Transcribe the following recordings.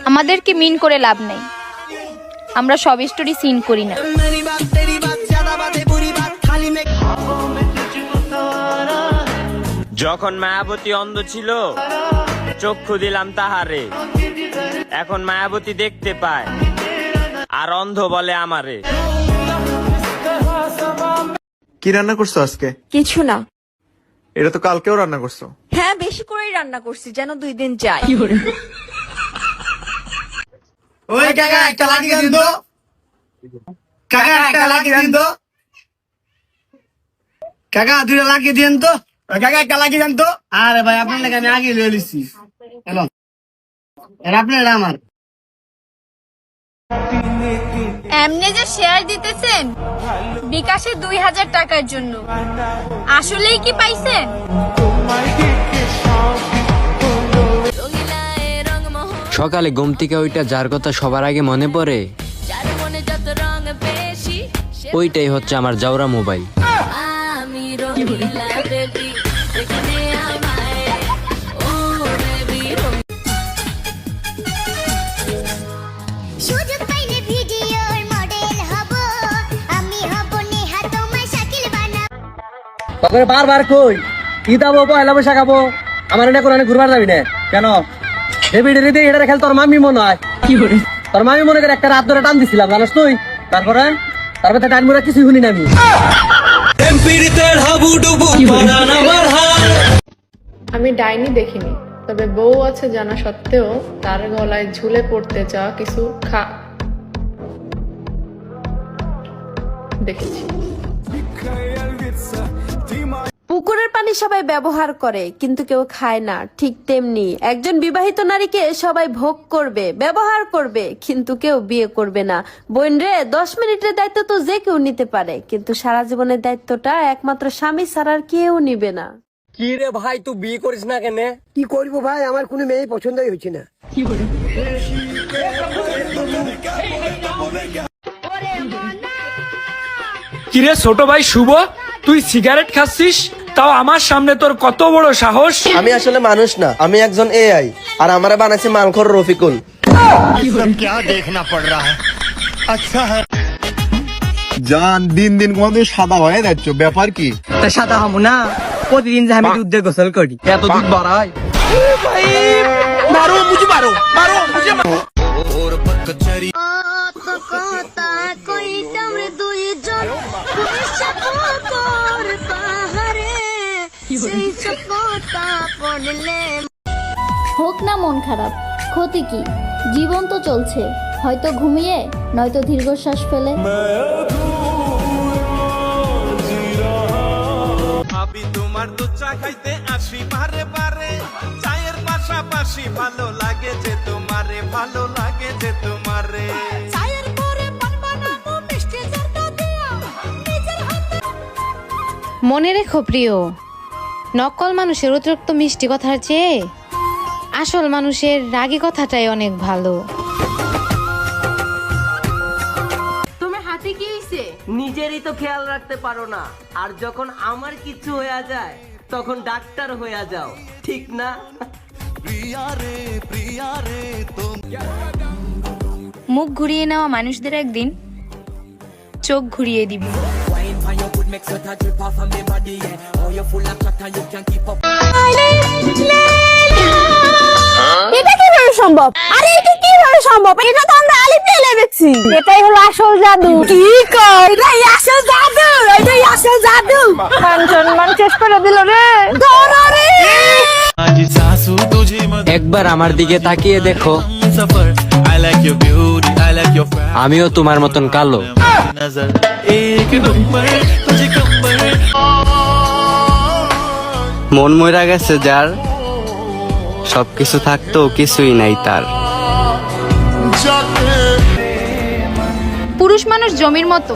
আমাদেরকে মিন করে লাভ নেই, আমরা সব স্টোরি সিন করি না। যখন মায়াবতী অন্ধ ছিল চক্ষু দিলাম তাহারে, এখন মায়াবতী দেখতে পায় আর অন্ধ বলে আমারে। কি রান্না করছো আজকে? কিছু না। এটা তো কালকেও রান্না করছো। হ্যাঁ, বেশি করেই রান্না করছি যেন 2 দিন যায়। ওই কাকা একটা লাঠি দিন তো, কাকা একটা লাঠি দিন তো, কাকা 2টা লাঠি দিন তো, কাকা একটা লাঠি দেন তো। আরে ভাই আপনার লেগে আমি আগে লিয়ে লিছি। হ্যালো, এটা আপনার, এটা আমার। এমনি যে শেয়ার দিতেছেন বিকাশে 2000 টাকার জন্য, আসলেই কি পাইছেন? সকালে ঘুম থেকে ওইটা যার কথা সবার আগে মনে পড়ে, ওইটাই হচ্ছে আমার জাউরা মোবাইল। বারবার কই ঈদ আবো, পয়লা বৈশাখ আবো, আমার এটা কোরআনে ঘুরবার যাবি না কেন? এটা খেল তোর মামি মনে হয়, তোর মামি মনে করে একটা রাত ধরে টান দিছিলাম জানাস তুই। তারপরে টাইম করে কিছুই শুনি না আমি। আমি ডাইনি দেখিনি, তবে বউ আছে জানা সত্ত্বেও তার গলায় ঝুলে পড়তে চাওয়া কিছু দেখেছি। পুকুরের পানি সবাই ব্যবহার করে কিন্তু কেউ খায় না, ঠিক তেমনি একজন বিবাহিত নারীকে সবাই ভোগ করবে, ব্যবহার করবে, কিন্তু কেউ বিয়ে করবে না। বোন রে, 10 মিনিটের দায়িত্ব তো যে কেউ নিতে পারে, কিন্তু সারা জীবনের দায়িত্বটা একমাত্র স্বামী ছাড়া আর কেউ নিবে না। কি রে ভাই, তুই বিয়ে করিস না কেন? কি করবো ভাই, আমার কোনো মেয়ে পছন্দই হচ্ছে না। কিরে ছোট ভাই শুভ, তুই সিগারেট খাচ্ছিস, তাও আমার সামনে তোর কত বড় সাহস? আমি আসলে মানুষ না, আমি একজন এআই, আর আমারে বানাইছে মানখোর রফিকুল। জান দিন দিন তোমাদের সাদা হয়ে যাচ্ছ, ব্যাপার কি? তা সাদা হবো না, প্রতিদিন যে আমি দুধ দিয়ে গোসল করি, এত দুধ বাড়ায়। মারো মুঝে, মারো মারো মুঝে, মারো। হোক না মন খারাপ, ক্ষতি কি? জীবন তো চলছে, হয়তো ঘুমিয়ে নয়তো দীর্ঘশ্বাস ফেলে। আমি তোমার দুধ চা খাইতে আসি বারে বারে, চায়ের পাশাপাশি ভালো লাগে যে তোমারে, ভালো লাগে যে তোমারে। মনে রেখো প্রিয়, নকল মানুষের অতিরিক্ত মিষ্টি কথার চেয়ে আসল মানুষের রাগী কথাটাই অনেক ভালো। তোমার হাতে কি হইছে? নিজেরই তো খেয়াল রাখতে পারো না, আর যখন আমার কিছু হয়ে যায় তখন ডাক্তার হয়ে যাও, ঠিক না? মুখ ঘুরিয়ে নেওয়া মানুষদের একদিন চোখ ঘুরিয়ে দিবি। এটা কিভাবে সম্ভব? আরে এটা কিভাবে সম্ভব? এটা তো আমরা আলিফ লেলে দেখছি। এটাই হলো আসল জাদু। কি কই? এটাই আসল জাদু, এটাই আসল জাদু। মান শেষ করে দিল রে। ধরো রে। একবার আমার দিকে তাকিয়ে দেখো, আমিও তোমার মতন কালো। মন মইরা গেছে যার, সবকিছু থাকতো কিছুই নাই তার। পুরুষ মানুষ জমির মতো,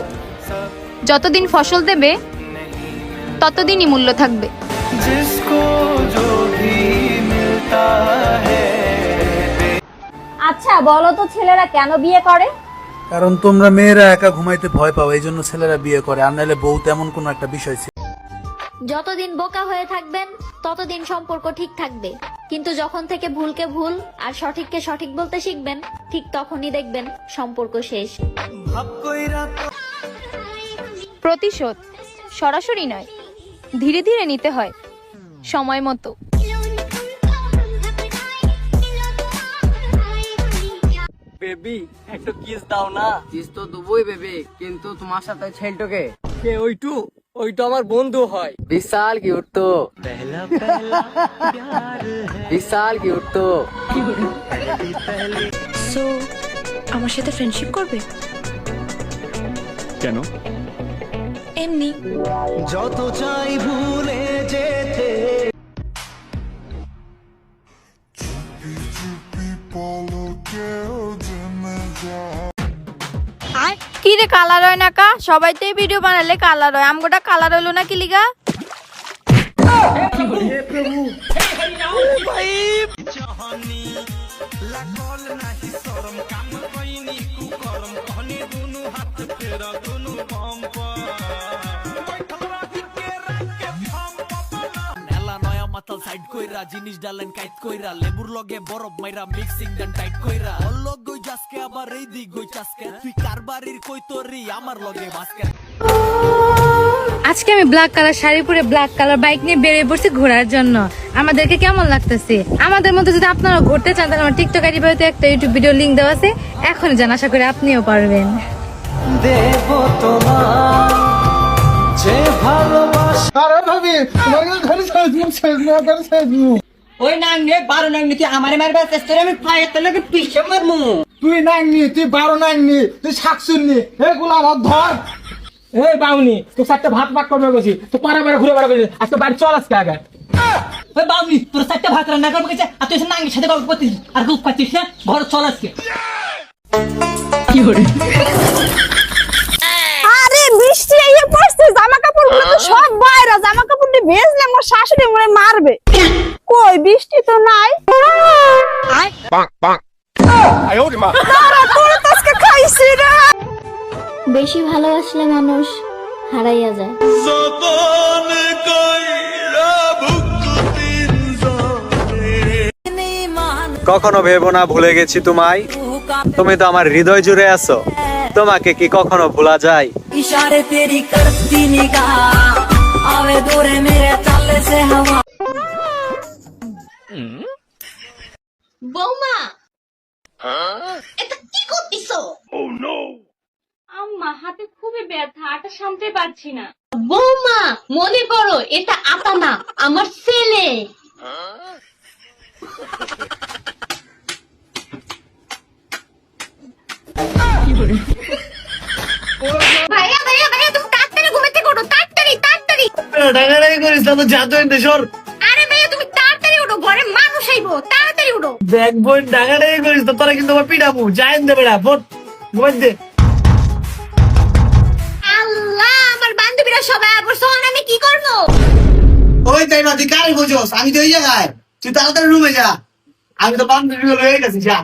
যতদিন ফসল দেবে ততদিনই মূল্য থাকবে। আচ্ছা বলো তো, ছেলেরা কেন বিয়ে করে? কারণ তোমরা মেয়েরা একা ঘুমাইতে ভয় পাও, এই জন্য ছেলেরা বিয়ে করে, আর নাহলে বউ তেমন কোন একটা বিষয় ছিল। যতদিন বোকা হয়ে থাকবেন ততদিন সম্পর্ক ঠিক থাকবে, কিন্তু যখন থেকে ভুলকে ভুল আর সঠিককে সঠিক বলতে শিখবেন, ঠিক তখনই দেখবেন সম্পর্ক শেষ। প্রতিশোধ সরাসরি নয়, ধীরে ধীরে নিতে হয়, সময় মতো। বেবি একটু কিস দাও না। কিস তো দেবই বেবি, কিন্তু তোমার সাথে ছেলেটাকে কে? ওইটু আমার বন্ধু হয়। বিশাল কিউট তো, বিশাল কিউট তো। সো আমার সাথে ফ্রেন্ডশিপ করবে? কেন? এমনি। যত চাই ভুলে যেতে কি রে কালার হয় না কা? সবাই তো ভিডিও বানালে কালার হয়, আমগোটা কালার হইলো না কি লিগা? সাইড কইরা জিনিস ডালেন কাইট কইরা লেবুর লগে বরফ মাইরা মিক্সিং দেন টাইট কইরা অল্লগ গই জাসকে আবার এই দিক গই চাসকে তুই কারবারির কই তোরি আমার লগে বাসকে। আজকে আমি ব্ল্যাক কালার শাড়ি পরে ব্ল্যাক কালার বাইক নিয়ে বেরিয়ে পড়ছি ঘোরার জন্য। আমাদেরকে কেমন লাগতেছে? আমাদের মধ্যে যদি আপনারা ঘুরতে চান তাহলে আমার টিকটক আইডি বাড়িতে একটা ইউটিউব ভিডিও লিংক দেওয়া আছে, এখনই যান, আশা করি আপনিও পারবেন। দেব তোমার যে ভালোবাসা। আরে ভাবি তোমার ঘরে ওই নাংনে 12 নাংনে তুই আমারে মারবার চেষ্টা করে, আমি পায়ে তোকে পিছে মারমু। তুই নাইনি, তুই 12 নাইনি, তুই 7 নি। এ গোলাম ধর। এই বাউনি তুই সাথে ভাত পাক করবে গেছি, তো পারা পারা ঘুরে বেড়া গেছি, আজকে বাড়ি চল আজকে আগে। ওই বাউনি তোর সাথে ভাত রান্না করবে গেছে, আর তুই নাংের সাথে গল্প করছিস আর খুব পাচ্ছিস না, ঘর চল আজকে। আরে বৃষ্টি আইয়া পড়ছে, জামা কাপড়গুলো তো সব বাইরে, জামা কাপড় দিয়ে ভেজলে আমার শাশুড়ি মনে মারবে। কই বৃষ্টি তো নাই। বেশি ভালোবাসলে মানুষ হারাইয়া যায়। কখনো ভেবো না ভুলে গেছি তোমায়, তুমি তো আমার হৃদয় জুড়ে আছো, তোমাকে কি কখনো ভোলা যায়? ইশারে তেরি করতি নিগাহ আবে দূরে মেরে চালে সে হাওয়া। বৌমা এটা কি করতেছো? আম্মা হাতে খুবই ব্যথা, আটা সামতে পারছি না। বৌমা মনে করো এটা আটা না, আমার ছেলে। ভাইয়া ভাইয়া ভাইয়া তুমি তাড়াতাড়ি ঘুমাতে করো, তাড়াতাড়ি তাড়াতাড়ি। ডাঙাডাঙি করিস না তো, যা তো এনে সর। আরে ভাইয়া তুমি তাড়াতাড়ি উঠো, ঘরে মানুষ আইবো, তাড়াতাড়ি উঠো। দেখ বোন, ডাঙাডাঙি করিস না, তোরা কিন্তু আমার পিটাবো। যাইন দে বেড়া, ফোট ঘুমাই দে। আল্লাহ আমার বান্ধবীরা সবাই আবরছে, আমি কি করব? ওই তাই না, তুই কারে বুঝোস? আমি তো এই জায়গায়, তুই তাড়াতাড়ি রুমে যা, আমি তো বান্ধবী হয়ে গেছি, যা।